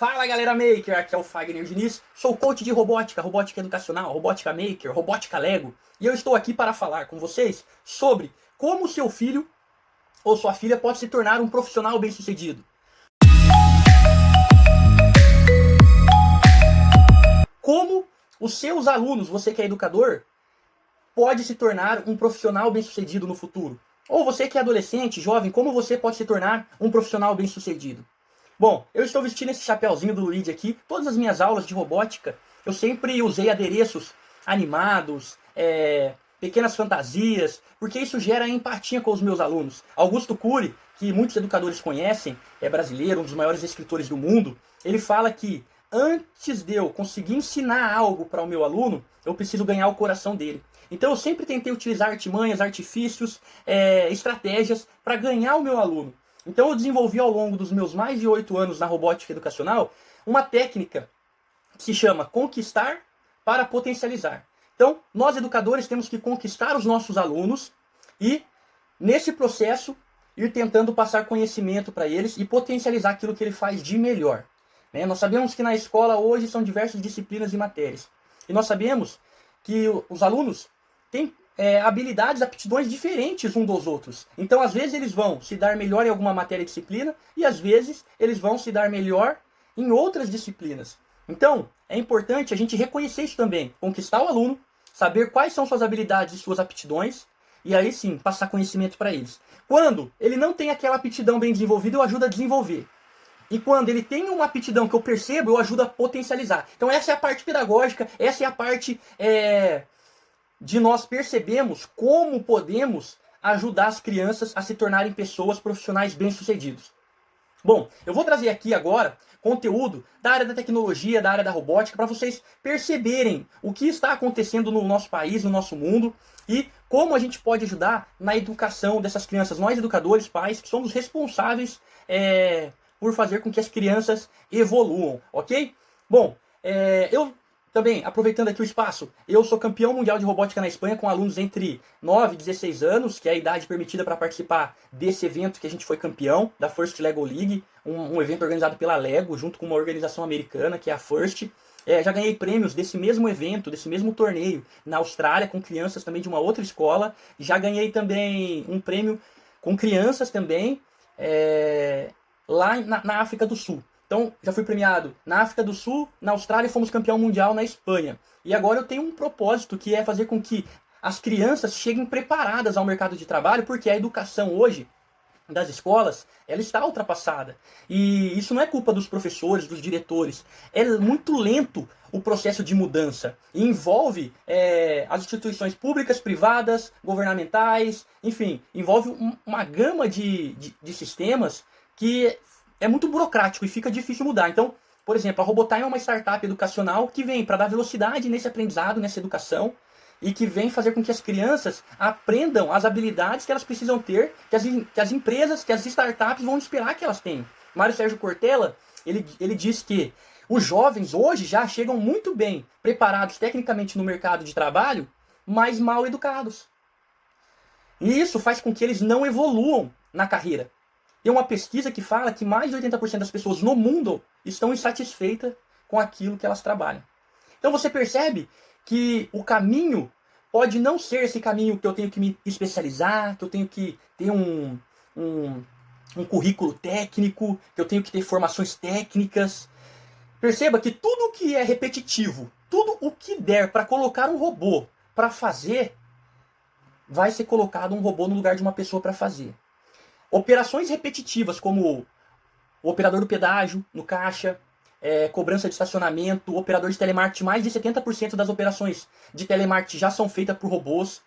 Fala galera maker, aqui é o Fagner Diniz, sou coach de robótica, robótica educacional, robótica maker, robótica Lego, e eu estou aqui para falar com vocês sobre como seu filho ou sua filha pode se tornar um profissional bem-sucedido. Como os seus alunos, você que é educador, pode se tornar um profissional bem-sucedido no futuro. Ou você que é adolescente, jovem, como você pode se tornar um profissional bem-sucedido. Bom, eu estou vestindo esse chapéuzinho do Luigi aqui. Todas as minhas aulas de robótica, eu sempre usei adereços animados, pequenas fantasias, porque isso gera empatia com os meus alunos. Augusto Cury, que muitos educadores conhecem, é brasileiro, um dos maiores escritores do mundo, ele fala que antes de eu conseguir ensinar algo para o meu aluno, eu preciso ganhar o coração dele. Então eu sempre tentei utilizar artimanhas, artifícios, estratégias para ganhar o meu aluno. Então eu desenvolvi ao longo dos meus mais de 8 anos na robótica educacional uma técnica que se chama conquistar para potencializar. Então nós educadores temos que conquistar os nossos alunos e nesse processo ir tentando passar conhecimento para eles e potencializar aquilo que ele faz de melhor. Nós sabemos que na escola hoje são diversas disciplinas e matérias. E nós sabemos que os alunos têm habilidades, aptidões diferentes uns dos outros. Então, às vezes, eles vão se dar melhor em alguma matéria e disciplina e, às vezes, eles vão se dar melhor em outras disciplinas. Então, é importante a gente reconhecer isso também. Conquistar o aluno, saber quais são suas habilidades e suas aptidões e aí sim, passar conhecimento para eles. Quando ele não tem aquela aptidão bem desenvolvida, eu ajudo a desenvolver. E quando ele tem uma aptidão que eu percebo, eu ajudo a potencializar. Então essa é a parte pedagógica, essa é a parte de nós percebemos como podemos ajudar as crianças a se tornarem pessoas profissionais bem-sucedidos. Bom, eu vou trazer aqui agora conteúdo da área da tecnologia, da área da robótica, para vocês perceberem o que está acontecendo no nosso país, no nosso mundo, e como a gente pode ajudar na educação dessas crianças. Nós, educadores, pais, que somos responsáveis por fazer com que as crianças evoluam, ok? Bom, eu também, aproveitando aqui o espaço, eu sou campeão mundial de robótica na Espanha com alunos entre 9 e 16 anos, que é a idade permitida para participar desse evento que a gente foi campeão, da First Lego League, um evento organizado pela Lego, junto com uma organização americana, que é a First. Já ganhei prêmios desse mesmo evento, desse mesmo torneio, na Austrália, com crianças também de uma outra escola. Já ganhei também um prêmio com crianças também, lá na África do Sul. Então, já fui premiado na África do Sul, na Austrália e fomos campeão mundial na Espanha. E agora eu tenho um propósito que é fazer com que as crianças cheguem preparadas ao mercado de trabalho, porque a educação hoje das escolas, ela está ultrapassada. E isso não é culpa dos professores, dos diretores. É muito lento o processo de mudança. E envolve as instituições públicas, privadas, governamentais, enfim, envolve uma gama de sistemas que é muito burocrático e fica difícil mudar. Então, por exemplo, a Robotime é uma startup educacional que vem para dar velocidade nesse aprendizado, nessa educação, e que vem fazer com que as crianças aprendam as habilidades que elas precisam ter, que as empresas, que as startups vão esperar que elas tenham. Mário Sérgio Cortella, ele diz que os jovens hoje já chegam muito bem preparados tecnicamente no mercado de trabalho, mas mal educados. E isso faz com que eles não evoluam na carreira. Tem uma pesquisa que fala que mais de 80% das pessoas no mundo estão insatisfeitas com aquilo que elas trabalham. Então você percebe que o caminho pode não ser esse caminho que eu tenho que me especializar, que eu tenho que ter um currículo técnico, que eu tenho que ter formações técnicas. Perceba que tudo que é repetitivo, tudo o que der para colocar um robô para fazer, vai ser colocado um robô no lugar de uma pessoa para fazer. Operações repetitivas, como o operador do pedágio, no caixa, cobrança de estacionamento, operador de telemarketing, mais de 70% das operações de telemarketing já são feitas por robôs.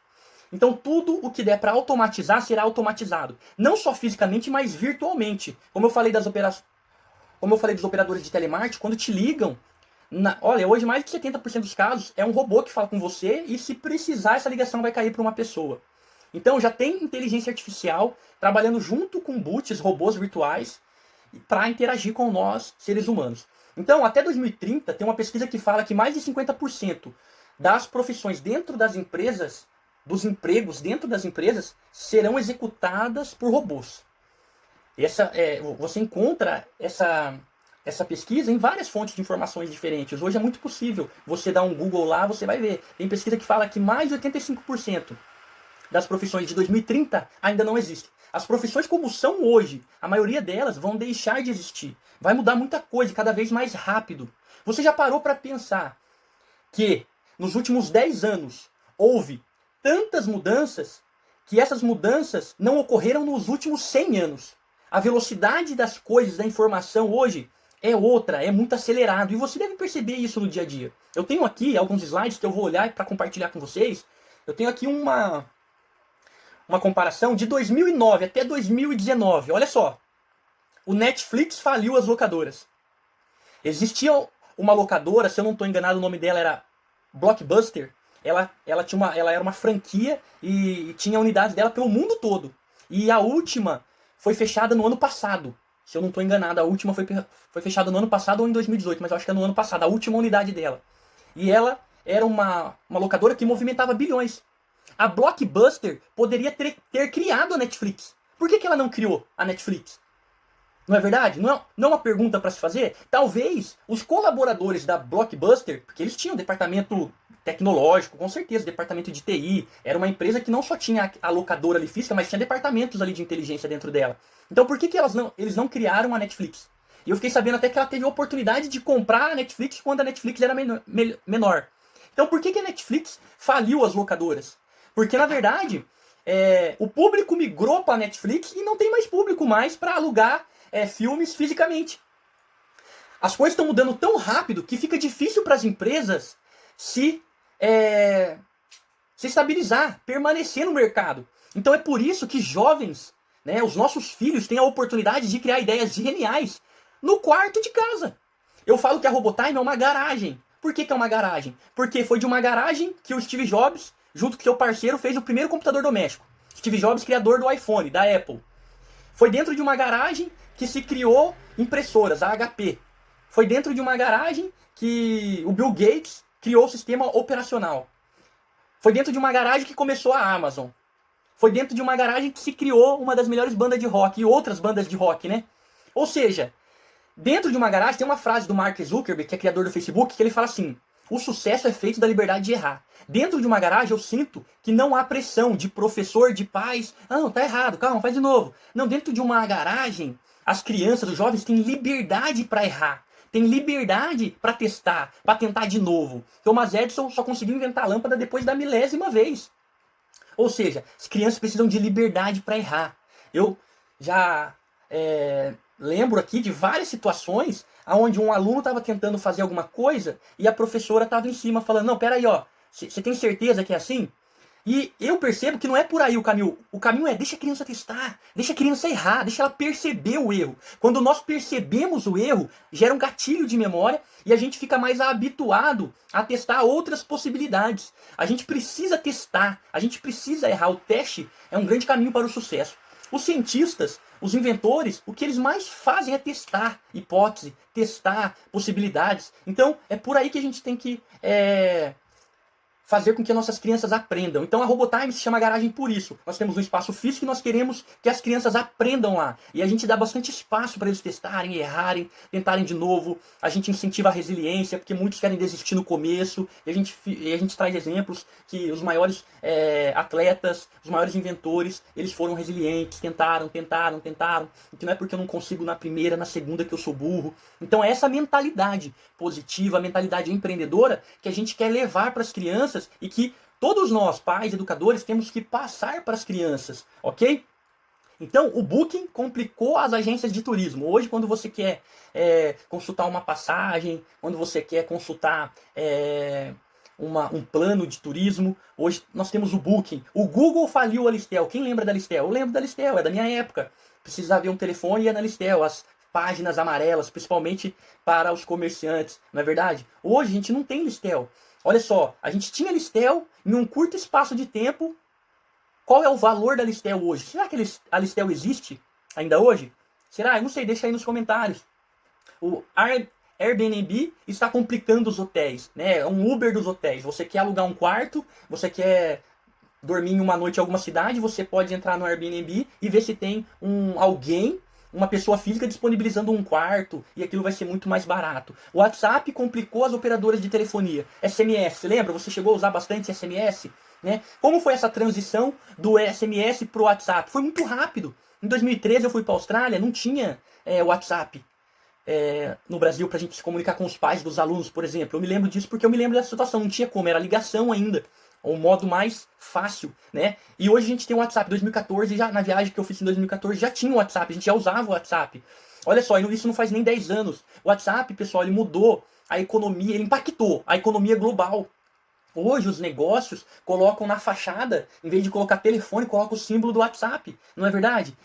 Então tudo o que der para automatizar será automatizado. Não só fisicamente, mas virtualmente. Como eu falei dos operadores de telemarketing, quando te ligam, olha, hoje mais de 70% dos casos é um robô que fala com você e se precisar essa ligação vai cair para uma pessoa. Então já tem inteligência artificial trabalhando junto com bots, robôs virtuais, para interagir com nós, seres humanos. Então, até 2030, tem uma pesquisa que fala que mais de 50% das profissões dentro das empresas, dos empregos dentro das empresas, serão executadas por robôs. Você encontra essa pesquisa em várias fontes de informações diferentes. Hoje é muito possível. Você dá um Google lá, você vai ver. Tem pesquisa que fala que mais de 85% das profissões de 2030 ainda não existem. As profissões como são hoje, a maioria delas vão deixar de existir. Vai mudar muita coisa, cada vez mais rápido. Você já parou para pensar que nos últimos 10 anos houve tantas mudanças que essas mudanças não ocorreram nos últimos 100 anos? A velocidade das coisas, da informação hoje é outra, é muito acelerado. E você deve perceber isso no dia a dia. Eu tenho aqui alguns slides que eu vou olhar para compartilhar com vocês. Eu tenho aqui uma comparação de 2009 até 2019. Olha só. O Netflix faliu as locadoras. Existia uma locadora, se eu não estou enganado, o nome dela era Blockbuster. Ela era uma franquia e tinha unidades dela pelo mundo todo. E a última foi fechada no ano passado. Se eu não estou enganado, a última foi fechada no ano passado ou em 2018, mas eu acho que é no ano passado, a última unidade dela. E ela era uma locadora que movimentava bilhões. A Blockbuster poderia ter criado a Netflix. Por que ela não criou a Netflix? Não é verdade? Não é uma pergunta para se fazer? Talvez os colaboradores da Blockbuster, porque eles tinham departamento tecnológico, com certeza, departamento de TI, era uma empresa que não só tinha a locadora ali física, mas tinha departamentos ali de inteligência dentro dela. Então por que eles não criaram a Netflix? E eu fiquei sabendo até que ela teve a oportunidade de comprar a Netflix quando a Netflix era menor. Então por que a Netflix faliu as locadoras? Porque na verdade, o público migrou para a Netflix e não tem mais público mais para alugar filmes fisicamente. As coisas estão mudando tão rápido que fica difícil para as empresas se estabilizar, permanecer no mercado. Então é por isso que jovens, né, os nossos filhos têm a oportunidade de criar ideias geniais no quarto de casa. Eu falo que a Robotime é uma garagem. Por que é uma garagem? Porque foi de uma garagem que o Steve Jobs, junto com seu parceiro, fez o primeiro computador doméstico. Steve Jobs, criador do iPhone, da Apple. Foi dentro de uma garagem que se criou impressoras, a HP. Foi dentro de uma garagem que o Bill Gates criou o sistema operacional. Foi dentro de uma garagem que começou a Amazon. Foi dentro de uma garagem que se criou uma das melhores bandas de rock e outras bandas de rock, né? Ou seja, dentro de uma garagem tem uma frase do Mark Zuckerberg, que é criador do Facebook, que ele fala assim: o sucesso é feito da liberdade de errar. Dentro de uma garagem eu sinto que não há pressão de professor, de pais. Ah, não, tá errado, calma, faz de novo. Não, dentro de uma garagem, as crianças, os jovens têm liberdade para errar. Tem liberdade para testar, para tentar de novo. Thomas Edison só conseguiu inventar a lâmpada depois da 1000ª vez. Ou seja, as crianças precisam de liberdade para errar. Eu já lembro aqui de várias situações onde um aluno estava tentando fazer alguma coisa e a professora estava em cima falando: não, peraí, ó, você tem certeza que é assim? E eu percebo que não é por aí o caminho. O caminho é: deixa a criança testar, deixa a criança errar, deixa ela perceber o erro. Quando nós percebemos o erro, gera um gatilho de memória e a gente fica mais habituado a testar outras possibilidades. A gente precisa testar, a gente precisa errar. O teste é um grande caminho para o sucesso. Os cientistas, os inventores, o que eles mais fazem é testar hipótese, testar possibilidades. Então, é por aí que a gente tem que fazer com que nossas crianças aprendam. Então a Robotime se chama garagem por isso. Nós temos um espaço físico e nós queremos que as crianças aprendam lá. E a gente dá bastante espaço para eles testarem, errarem, tentarem de novo. A gente incentiva a resiliência, porque muitos querem desistir no começo. E a gente traz exemplos que os maiores atletas, os maiores inventores, eles foram resilientes, tentaram. E que não é porque eu não consigo na primeira, na segunda que eu sou burro. Então é essa mentalidade positiva, a mentalidade empreendedora que a gente quer levar para as crianças e que todos nós, pais, educadores, temos que passar para as crianças, ok? Então, o Booking complicou as agências de turismo. Hoje, quando você quer consultar uma passagem, quando você quer consultar um plano de turismo, hoje nós temos o Booking. O Google faliu a Listel. Quem lembra da Listel? Eu lembro da Listel, é da minha época. Precisava ver um telefone e ia na Listel. As páginas amarelas, principalmente para os comerciantes, não é verdade? Hoje a gente não tem Listel. Olha só, a gente tinha Listel em um curto espaço de tempo. Qual é o valor da Listel hoje? Será que a Listel existe ainda hoje? Será? Eu não sei, deixa aí nos comentários. O Airbnb está complicando os hotéis, né? É um Uber dos hotéis. Você quer alugar um quarto, você quer dormir em uma noite em alguma cidade, você pode entrar no Airbnb e ver se tem alguém, uma pessoa física disponibilizando um quarto e aquilo vai ser muito mais barato. O WhatsApp complicou as operadoras de telefonia. SMS, lembra? Você chegou a usar bastante SMS? Né? Como foi essa transição do SMS para o WhatsApp? Foi muito rápido. Em 2013 eu fui para a Austrália, não tinha WhatsApp no Brasil para a gente se comunicar com os pais dos alunos, por exemplo. Eu me lembro disso porque eu me lembro dessa situação, não tinha como, era ligação ainda. O modo mais fácil, né? E hoje a gente tem o WhatsApp. 2014, já, na viagem que eu fiz em 2014, já tinha o WhatsApp, a gente já usava o WhatsApp. Olha só, isso não faz nem 10 anos. O WhatsApp, pessoal, ele mudou a economia, ele impactou a economia global. Hoje os negócios colocam na fachada, em vez de colocar telefone, colocam o símbolo do WhatsApp. Não é verdade?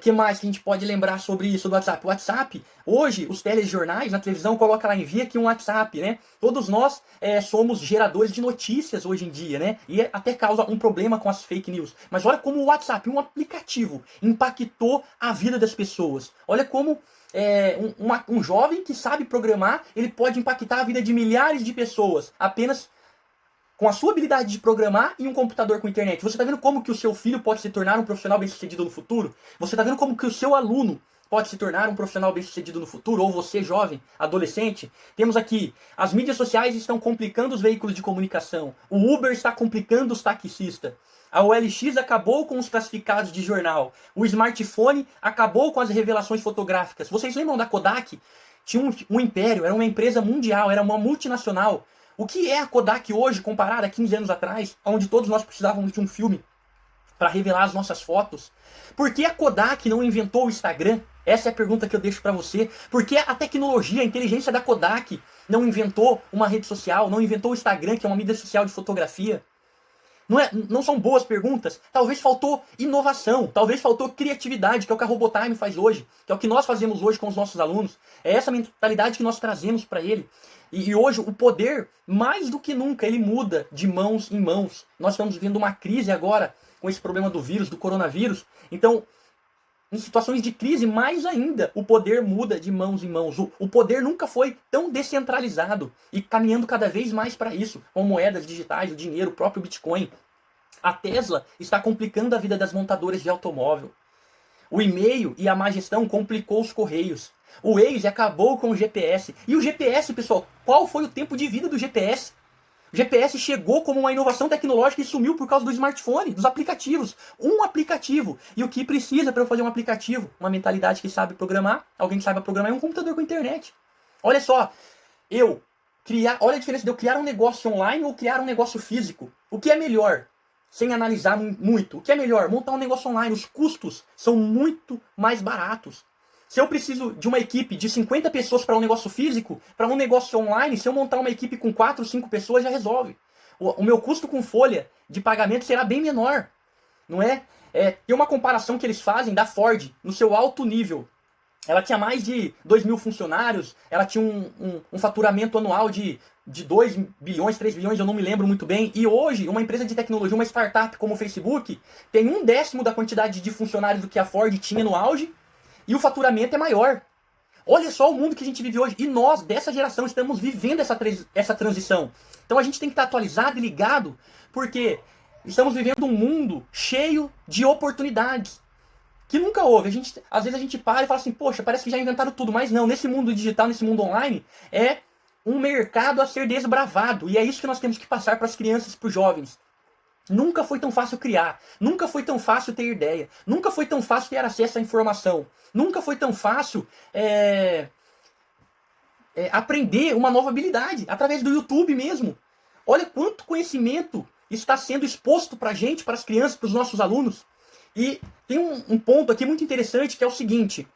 Que mais que a gente pode lembrar sobre isso do WhatsApp? O WhatsApp, hoje, os telejornais na televisão colocam lá, envia aqui um WhatsApp, né? Todos nós somos geradores de notícias hoje em dia, né? E até causa um problema com as fake news. Mas olha como o WhatsApp, um aplicativo, impactou a vida das pessoas. Olha como um jovem que sabe programar, ele pode impactar a vida de milhares de pessoas apenas com a sua habilidade de programar e um computador com internet. Você está vendo como que o seu filho pode se tornar um profissional bem-sucedido no futuro? Você está vendo como que o seu aluno pode se tornar um profissional bem-sucedido no futuro? Ou você, jovem, adolescente? Temos aqui, as mídias sociais estão complicando os veículos de comunicação. O Uber está complicando os taxistas. A OLX acabou com os classificados de jornal. O smartphone acabou com as revelações fotográficas. Vocês lembram da Kodak? Tinha um império, era uma empresa mundial, era uma multinacional. O que é a Kodak hoje, comparada a 15 anos atrás, onde todos nós precisávamos de um filme para revelar as nossas fotos? Por que a Kodak não inventou o Instagram? Essa é a pergunta que eu deixo para você. Por que a tecnologia, a inteligência da Kodak não inventou uma rede social, não inventou o Instagram, que é uma mídia social de fotografia? Não são boas perguntas? Talvez faltou inovação, talvez faltou criatividade, que é o que a Robotime faz hoje, que é o que nós fazemos hoje com os nossos alunos. É essa mentalidade que nós trazemos para ele. E hoje o poder, mais do que nunca, ele muda de mãos em mãos. Nós estamos vivendo uma crise agora com esse problema do vírus, do coronavírus. Então, em situações de crise, mais ainda, o poder muda de mãos em mãos. O poder nunca foi tão descentralizado e caminhando cada vez mais para isso, com moedas digitais, o dinheiro, o próprio Bitcoin. A Tesla está complicando a vida das montadoras de automóvel. O e-mail e a má gestão complicou os correios. O Waze acabou com o GPS. E o GPS, pessoal, qual foi o tempo de vida do GPS? O GPS chegou como uma inovação tecnológica e sumiu por causa do smartphone, dos aplicativos. Um aplicativo. E o que precisa para eu fazer um aplicativo? Uma mentalidade que sabe programar, alguém que saiba programar e um computador com internet. Olha só, olha a diferença de eu criar um negócio online ou criar um negócio físico. O que é melhor? Sem analisar muito. O que é melhor? Montar um negócio online. Os custos são muito mais baratos. Se eu preciso de uma equipe de 50 pessoas para um negócio físico, para um negócio online, se eu montar uma equipe com 4 ou 5 pessoas, já resolve. O meu custo com folha de pagamento será bem menor. Não é? Tem uma comparação que eles fazem da Ford, no seu alto nível. Ela tinha mais de 2 mil funcionários, ela tinha um faturamento anual de 2 bilhões, 3 bilhões, eu não me lembro muito bem. E hoje, uma empresa de tecnologia, uma startup como o Facebook, tem 1/10 da quantidade de funcionários do que a Ford tinha no auge, e o faturamento é maior. Olha só o mundo que a gente vive hoje. E nós, dessa geração, estamos vivendo essa transição. Então a gente tem que estar atualizado e ligado, porque estamos vivendo um mundo cheio de oportunidades que nunca houve. Às vezes a gente para e fala assim, poxa, parece que já inventaram tudo. Mas não, nesse mundo digital, nesse mundo online, é um mercado a ser desbravado. E é isso que nós temos que passar para as crianças, para os jovens. Nunca foi tão fácil criar, nunca foi tão fácil ter ideia, nunca foi tão fácil ter acesso à informação, nunca foi tão fácil aprender uma nova habilidade, através do YouTube mesmo. Olha quanto conhecimento está sendo exposto para a gente, para as crianças, para os nossos alunos. E tem um ponto aqui muito interessante que é o seguinte,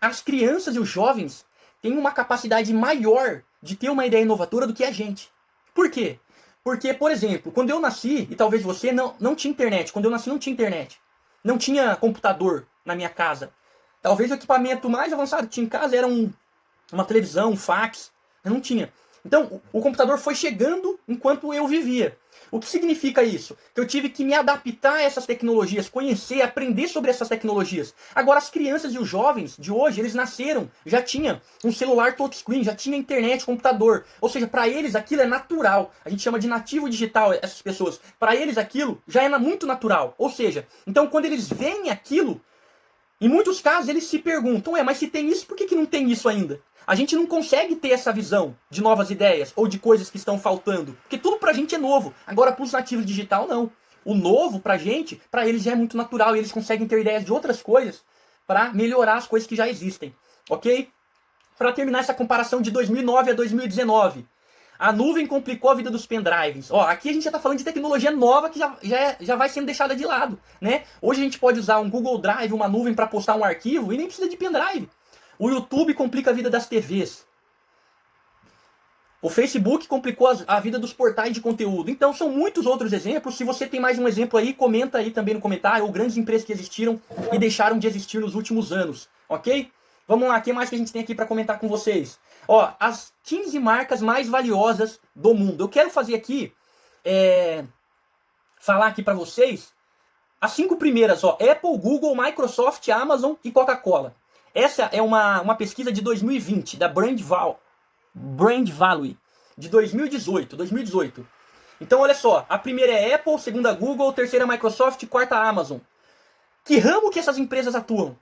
as crianças e os jovens têm uma capacidade maior de ter uma ideia inovadora do que a gente. Por quê? Porque, por exemplo, quando eu nasci, e talvez você não tinha internet. Quando eu nasci não tinha internet. Não tinha computador na minha casa. Talvez o equipamento mais avançado que tinha em casa era uma televisão, um fax. Eu não tinha. Então, o computador foi chegando enquanto eu vivia. O que significa isso? Que eu tive que me adaptar a essas tecnologias, conhecer, aprender sobre essas tecnologias. Agora, as crianças e os jovens de hoje, eles nasceram, já tinham um celular touchscreen, já tinha internet, computador. Ou seja, para eles aquilo é natural. A gente chama de nativo digital essas pessoas. Para eles aquilo já é muito natural. Ou seja, então quando eles veem aquilo, Em muitos casos eles se perguntam, mas se tem isso, por que não tem isso ainda? A gente não consegue ter essa visão de novas ideias ou de coisas que estão faltando. Porque tudo pra gente é novo. Agora pros nativos digital, não. O novo pra gente, pra eles já é muito natural. E eles conseguem ter ideias de outras coisas pra melhorar as coisas que já existem. Ok? Pra terminar essa comparação de 2009 a 2019. A nuvem complicou a vida dos pendrives. Ó, aqui a gente já está falando de tecnologia nova que já vai sendo deixada de lado, né? Hoje a gente pode usar um Google Drive, uma nuvem para postar um arquivo e nem precisa de pendrive. O YouTube complica a vida das TVs. O Facebook complicou a vida dos portais de conteúdo. Então são muitos outros exemplos. Se você tem mais um exemplo aí, comenta aí também no comentário. Ou grandes empresas que existiram e deixaram de existir nos últimos anos, ok? Vamos lá, o que mais que a gente tem aqui para comentar com vocês? Ó, as 15 marcas mais valiosas do mundo. Eu quero fazer aqui, falar aqui para vocês, as 5 primeiras, ó, Apple, Google, Microsoft, Amazon e Coca-Cola. Essa é uma pesquisa de 2020, da Brand Value, de 2018. Então, olha só, a primeira é Apple, segunda Google, terceira Microsoft, quarta Amazon. Que ramo que essas empresas atuam?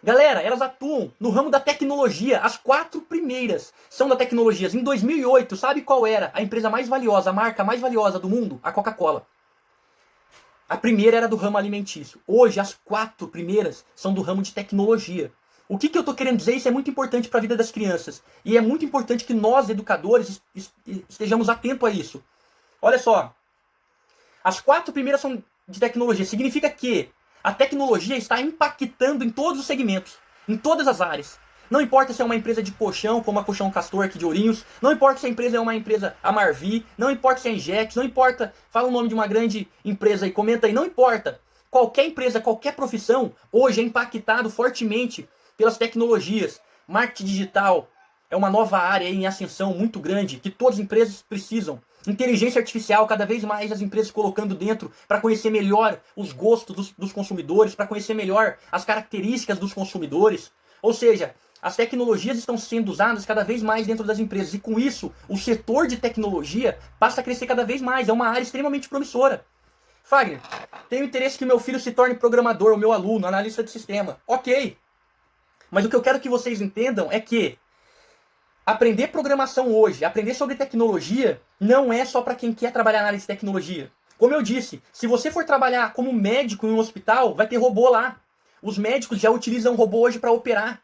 Galera, elas atuam no ramo da tecnologia. As 4 primeiras são da tecnologia. Em 2008, sabe qual era a empresa mais valiosa, a marca mais valiosa do mundo? A Coca-Cola. A primeira era do ramo alimentício. Hoje, as 4 primeiras são do ramo de tecnologia. O que eu estou querendo dizer? Isso é muito importante para a vida das crianças. E é muito importante que nós, educadores, estejamos atentos a isso. Olha só. As 4 primeiras são de tecnologia. Significa que a tecnologia está impactando em todos os segmentos, em todas as áreas. Não importa se é uma empresa de colchão, como a Colchão Castor aqui de Ourinhos, não importa se a empresa é uma empresa Amarvi, não importa se é Injex, não importa, fala o nome de uma grande empresa aí, comenta aí, não importa. Qualquer empresa, qualquer profissão, hoje é impactado fortemente pelas tecnologias. Marketing digital é uma nova área em ascensão muito grande, que todas as empresas precisam. Inteligência artificial, cada vez mais as empresas colocando dentro para conhecer melhor os gostos dos consumidores, para conhecer melhor as características dos consumidores. Ou seja, as tecnologias estão sendo usadas cada vez mais dentro das empresas e com isso o setor de tecnologia passa a crescer cada vez mais. É uma área extremamente promissora. Fagner, tenho interesse que meu filho se torne programador, o meu aluno, analista de sistema. Ok, mas o que eu quero que vocês entendam é que aprender programação hoje, aprender sobre tecnologia, não é só para quem quer trabalhar na área de tecnologia. Como eu disse, se você for trabalhar como médico em um hospital, vai ter robô lá. Os médicos já utilizam robô hoje para operar.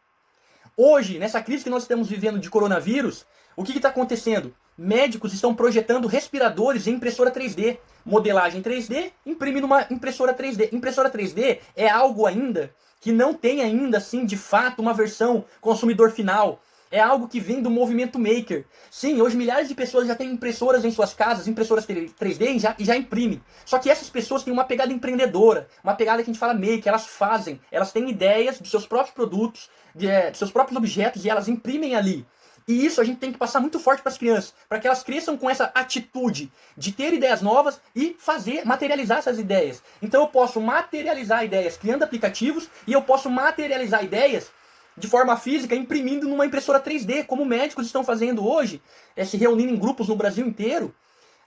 Hoje, nessa crise que nós estamos vivendo de coronavírus, o que está acontecendo? Médicos estão projetando respiradores em impressora 3D. Modelagem 3D, imprime numa impressora 3D. Impressora 3D é algo ainda que não tem ainda, assim, de fato, uma versão consumidor final. É algo que vem do movimento maker. Sim, hoje milhares de pessoas já têm impressoras em suas casas, impressoras 3D e já imprimem. Só que essas pessoas têm uma pegada empreendedora, uma pegada que a gente fala maker, elas fazem, elas têm ideias dos seus próprios produtos, de seus próprios objetos e elas imprimem ali. E isso a gente tem que passar muito forte para as crianças, para que elas cresçam com essa atitude de ter ideias novas e materializar essas ideias. Então eu posso materializar ideias criando aplicativos e eu posso materializar ideias de forma física, imprimindo numa impressora 3D, como médicos estão fazendo hoje, se reunindo em grupos no Brasil inteiro,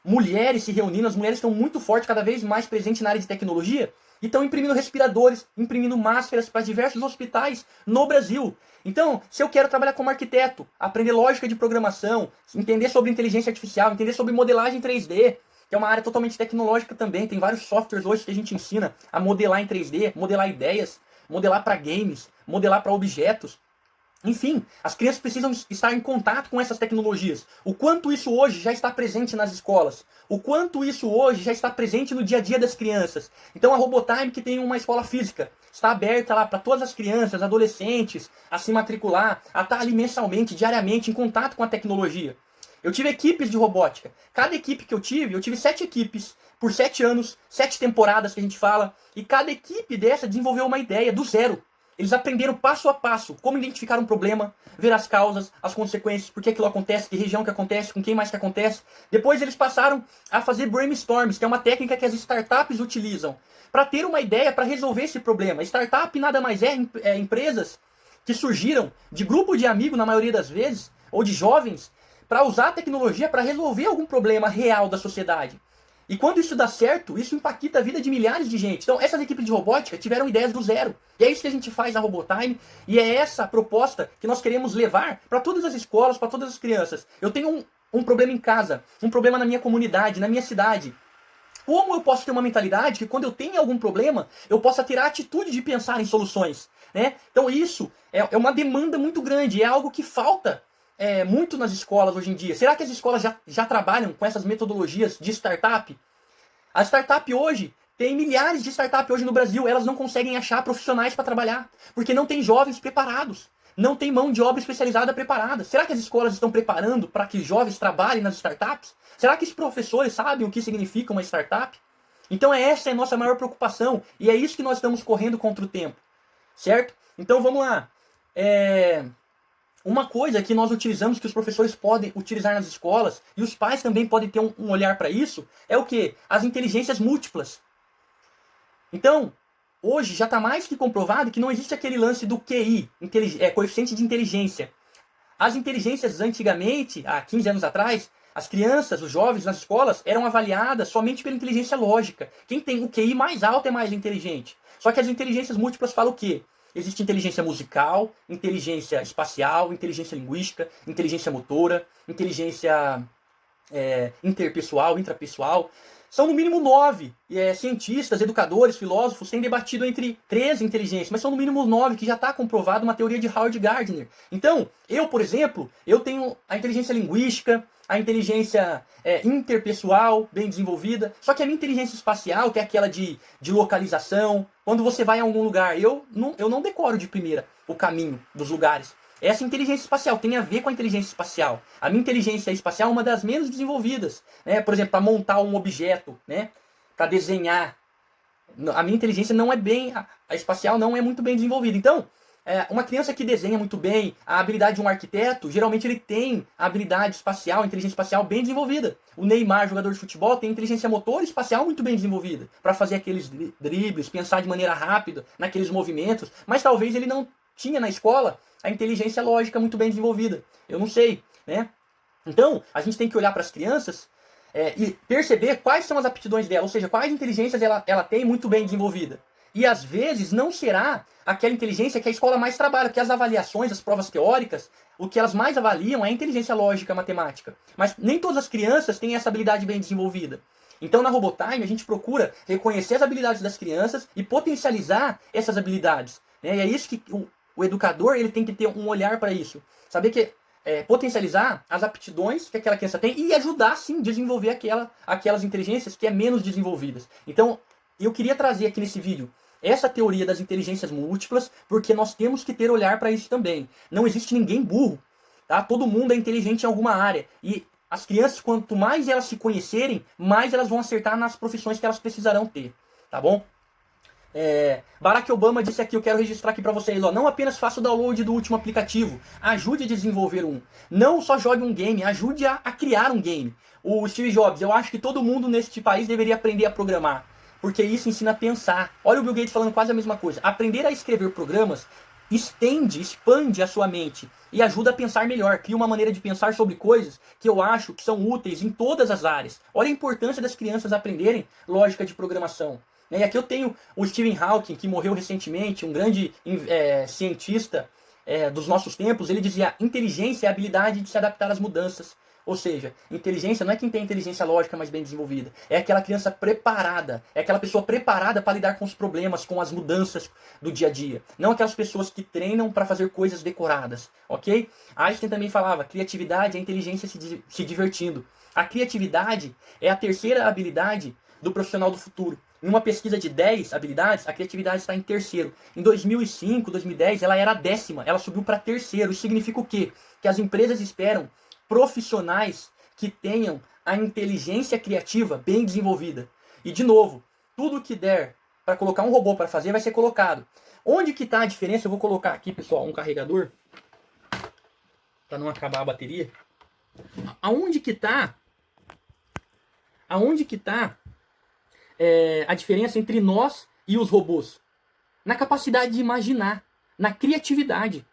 mulheres se reunindo, as mulheres estão muito fortes, cada vez mais presentes na área de tecnologia, e estão imprimindo respiradores, imprimindo máscaras para diversos hospitais no Brasil. Então, se eu quero trabalhar como arquiteto, aprender lógica de programação, entender sobre inteligência artificial, entender sobre modelagem 3D, que é uma área totalmente tecnológica também, tem vários softwares hoje que a gente ensina a modelar em 3D, modelar ideias, modelar para games, modelar para objetos. Enfim, as crianças precisam estar em contato com essas tecnologias. O quanto isso hoje já está presente nas escolas. O quanto isso hoje já está presente no dia a dia das crianças. Então a Robotime, que tem uma escola física, está aberta lá para todas as crianças, adolescentes, a se matricular, a estar ali mensalmente, diariamente, em contato com a tecnologia. Eu tive equipes de robótica. Cada equipe que eu tive 7 equipes, por 7 anos, 7 temporadas que a gente fala, e cada equipe dessa desenvolveu uma ideia do zero. Eles aprenderam passo a passo como identificar um problema, ver as causas, as consequências, por que aquilo acontece, que região que acontece, com quem mais que acontece. Depois eles passaram a fazer brainstorms, que é uma técnica que as startups utilizam, para ter uma ideia para resolver esse problema. Startup nada mais é empresas que surgiram de grupo de amigos, na maioria das vezes, ou de jovens, para usar a tecnologia para resolver algum problema real da sociedade. E quando isso dá certo, isso impacta a vida de milhares de gente. Então, essas equipes de robótica tiveram ideias do zero. E é isso que a gente faz na Robotime. E é essa a proposta que nós queremos levar para todas as escolas, para todas as crianças. Eu tenho um problema em casa, um problema na minha comunidade, na minha cidade. Como eu posso ter uma mentalidade que quando eu tenho algum problema, eu possa ter a atitude de pensar em soluções, né? Então isso é uma demanda muito grande, é algo que falta muito nas escolas hoje em dia. Será que as escolas já trabalham com essas metodologias de startup? A startup hoje, tem milhares de startups hoje no Brasil, elas não conseguem achar profissionais para trabalhar, porque não tem jovens preparados, não tem mão de obra especializada preparada. Será que as escolas estão preparando para que jovens trabalhem nas startups? Será que os professores sabem o que significa uma startup? Então essa é a nossa maior preocupação, e é isso que nós estamos correndo contra o tempo, certo? Então vamos lá. Uma coisa que nós utilizamos, que os professores podem utilizar nas escolas, e os pais também podem ter um olhar para isso, é o quê? As inteligências múltiplas. Então, hoje já está mais que comprovado que não existe aquele lance do QI, coeficiente de inteligência. As inteligências antigamente, há 15 anos atrás, as crianças, os jovens nas escolas eram avaliadas somente pela inteligência lógica. Quem tem o QI mais alto é mais inteligente. Só que as inteligências múltiplas falam o quê? Existe inteligência musical, inteligência espacial, inteligência linguística, inteligência motora, inteligência interpessoal, intrapessoal. São no mínimo 9 cientistas, educadores, filósofos têm debatido entre 13 inteligências, mas são no mínimo 9 que já está comprovado uma teoria de Howard Gardner. Então, eu, por exemplo, eu tenho a inteligência linguística, a inteligência interpessoal bem desenvolvida, só que a minha inteligência espacial, que é aquela de localização, quando você vai em algum lugar, eu não decoro de primeira o caminho dos lugares. Essa inteligência espacial tem a ver com a inteligência espacial. A minha inteligência espacial é uma das menos desenvolvidas. Né? Por exemplo, para montar um objeto, né? Para desenhar. A minha inteligência não é bem... A espacial não é muito bem desenvolvida. Então, uma criança que desenha muito bem, a habilidade de um arquiteto, geralmente ele tem a habilidade espacial, a inteligência espacial bem desenvolvida. O Neymar, jogador de futebol, tem inteligência motora e espacial muito bem desenvolvida. Para fazer aqueles dribles, pensar de maneira rápida naqueles movimentos. Mas talvez ele não tinha na escola a inteligência lógica muito bem desenvolvida. Eu não sei, né? Então, a gente tem que olhar para as crianças e perceber quais são as aptidões dela, ou seja, quais inteligências ela tem muito bem desenvolvida. E às vezes não será aquela inteligência que a escola mais trabalha, porque as avaliações, as provas teóricas, o que elas mais avaliam é a inteligência lógica, matemática. Mas nem todas as crianças têm essa habilidade bem desenvolvida. Então na Robotime a gente procura reconhecer as habilidades das crianças e potencializar essas habilidades. Né? E é isso que o educador ele tem que ter um olhar para isso. Saber que potencializar as aptidões que aquela criança tem e ajudar, sim, a desenvolver aquelas inteligências que é menos desenvolvidas. Então, eu queria trazer aqui nesse vídeo essa teoria das inteligências múltiplas, porque nós temos que ter olhar para isso também. Não existe ninguém burro, tá? Todo mundo é inteligente em alguma área. E as crianças, quanto mais elas se conhecerem, mais elas vão acertar nas profissões que elas precisarão ter, tá bom? Barack Obama disse aqui, eu quero registrar aqui para vocês, ó, não apenas faça o download do último aplicativo, ajude a desenvolver um. Não só jogue um game, ajude a criar um game. O Steve Jobs, eu acho que todo mundo neste país deveria aprender a programar, porque isso ensina a pensar. Olha o Bill Gates falando quase a mesma coisa. Aprender a escrever programas expande a sua mente e ajuda a pensar melhor, cria uma maneira de pensar sobre coisas que eu acho que são úteis em todas as áreas. Olha a importância das crianças aprenderem lógica de programação. E aqui eu tenho o Stephen Hawking, que morreu recentemente, um grande cientista dos nossos tempos. Ele dizia, inteligência é a habilidade de se adaptar às mudanças. Ou seja, inteligência não é quem tem inteligência lógica mais bem desenvolvida. É aquela criança preparada. É aquela pessoa preparada para lidar com os problemas, com as mudanças do dia a dia. Não aquelas pessoas que treinam para fazer coisas decoradas. Ok? Einstein também falava, criatividade é a inteligência se divertindo. A criatividade é a terceira habilidade do profissional do futuro. Em uma pesquisa de 10 habilidades, a criatividade está em terceiro. Em 2005, 2010, ela era a 10ª. Ela subiu para terceiro. Isso significa o quê? Que as empresas esperam profissionais que tenham a inteligência criativa bem desenvolvida. E, de novo, tudo que der para colocar um robô para fazer vai ser colocado. Onde que está a diferença? Eu vou colocar aqui, pessoal, um carregador para não acabar a bateria. Aonde que está a diferença entre nós e os robôs? Na capacidade de imaginar, na criatividade.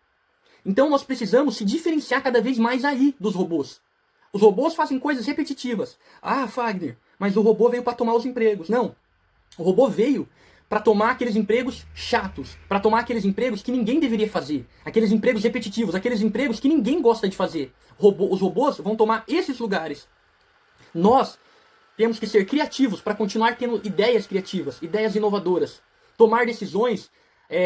Então nós precisamos se diferenciar cada vez mais aí dos robôs. Os robôs fazem coisas repetitivas. Ah, Fagner, mas o robô veio para tomar os empregos. Não. O robô veio para tomar aqueles empregos chatos, para tomar aqueles empregos que ninguém deveria fazer, aqueles empregos repetitivos, aqueles empregos que ninguém gosta de fazer. Os robôs vão tomar esses lugares. Nós temos que ser criativos para continuar tendo ideias criativas, ideias inovadoras, tomar decisões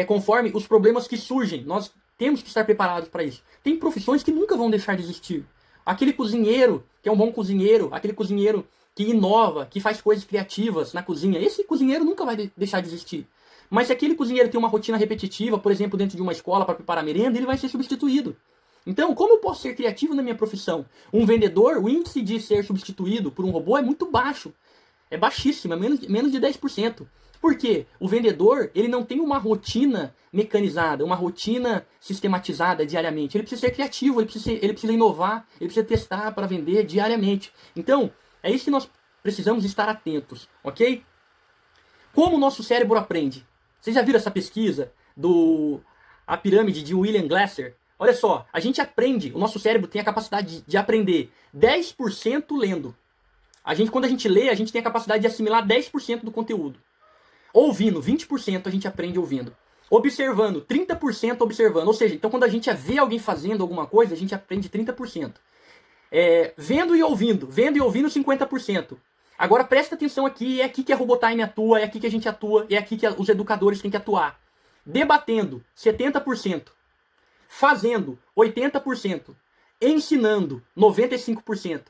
conforme os problemas que surgem. Nós temos que estar preparados para isso. Tem profissões que nunca vão deixar de existir. Aquele cozinheiro, que é um bom cozinheiro, aquele cozinheiro que inova, que faz coisas criativas na cozinha, esse cozinheiro nunca vai deixar de existir. Mas se aquele cozinheiro tem uma rotina repetitiva, por exemplo, dentro de uma escola para preparar merenda, ele vai ser substituído. Então, como eu posso ser criativo na minha profissão? Um vendedor, o índice de ser substituído por um robô é muito baixo. É baixíssimo, é menos de 10%. Por quê? O vendedor, ele não tem uma rotina mecanizada, uma rotina sistematizada diariamente. Ele precisa ser criativo, ele precisa inovar, ele precisa testar para vender diariamente. Então, é isso que nós precisamos estar atentos, ok? Como o nosso cérebro aprende? Vocês já viram essa pesquisa a pirâmide de William Glasser? Olha só, a gente aprende, o nosso cérebro tem a capacidade de aprender 10% lendo. Quando a gente lê, a gente tem a capacidade de assimilar 10% do conteúdo. Ouvindo, 20% a gente aprende ouvindo. Observando, 30% observando. Ou seja, então quando a gente vê alguém fazendo alguma coisa, a gente aprende 30%. Vendo e ouvindo, 50%. Agora presta atenção aqui, é aqui que a Robotime atua, é aqui que a gente atua, é aqui que os educadores têm que atuar. Debatendo, 70%. Fazendo, 80%. Ensinando, 95%.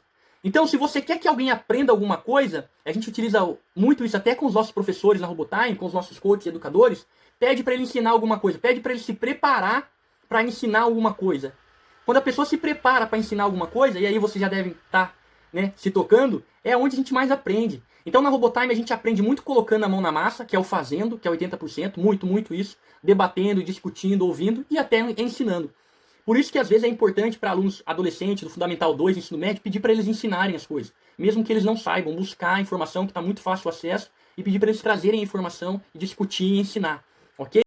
Então, se você quer que alguém aprenda alguma coisa, a gente utiliza muito isso até com os nossos professores na Robotime, com os nossos coaches e educadores, pede para ele ensinar alguma coisa, pede para ele se preparar para ensinar alguma coisa. Quando a pessoa se prepara para ensinar alguma coisa, e aí você já deve estar se tocando, é onde a gente mais aprende. Então na Robotime a gente aprende muito colocando a mão na massa, que é o fazendo, que é 80%, muito isso, debatendo, discutindo, ouvindo e até ensinando. Por isso que às vezes é importante para alunos adolescentes do Fundamental 2, ensino médio, pedir para eles ensinarem as coisas. Mesmo que eles não saibam, buscar a informação que está muito fácil o acesso e pedir para eles trazerem a informação e discutir e ensinar. Ok?